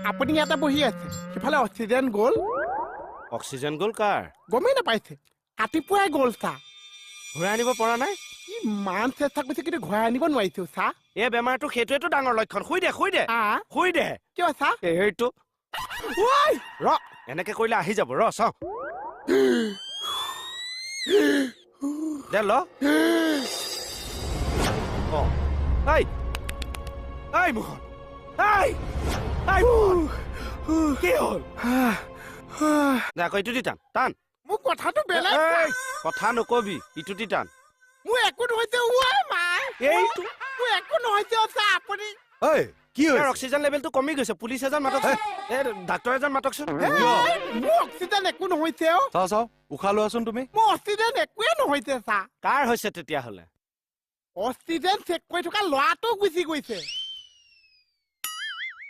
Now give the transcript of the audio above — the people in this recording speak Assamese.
আপুনি ইয়াতে বহি আছে সিফালে অক্সিজেন গ'ল অক্সিজেন গ'ল কাৰ গমেই নাপাইছে ৰাতিপুৱাই গ'ল চা ঘূৰাই আনিব পৰা নাই ইমান চেষ্টা কৰিছে কিন্তু ঘূৰাই আনিব নোৱাৰিছো চা এই বেমাৰটো সেইটোৱেতো ডাঙৰ লক্ষণ শুই দে শুই দে কিয় চা সেইটো ঐ ৰ এনেকে কৰিলে আহি যাব ৰ চাওঁ দে ল মোহন কি হ'ল দে আকৌ ইটো দি টান মোৰ কথাটো বেলেগ কথা নকবি ইটো দি টান মোৰ একো নহৈছে ঐ মাই এইটো মোৰ একো নহৈছে চা আপুনি কি হৈছে অক্সিজেন লেভেলটো কমি গৈছে পুলিচ এজন মাতকচোন ডাক্তৰ এজন মাতকচোন মোৰ অক্সিজেন একো নহৈছে চাও উশাহ লোৱাচোন তুমি মোৰ অক্সিজেন একোৱে নহৈছে চা কাৰ হৈছে তেতিয়াহ'লে অক্সিজেন চেক কৰি থকা ল'ৰাটো গুচি গৈছে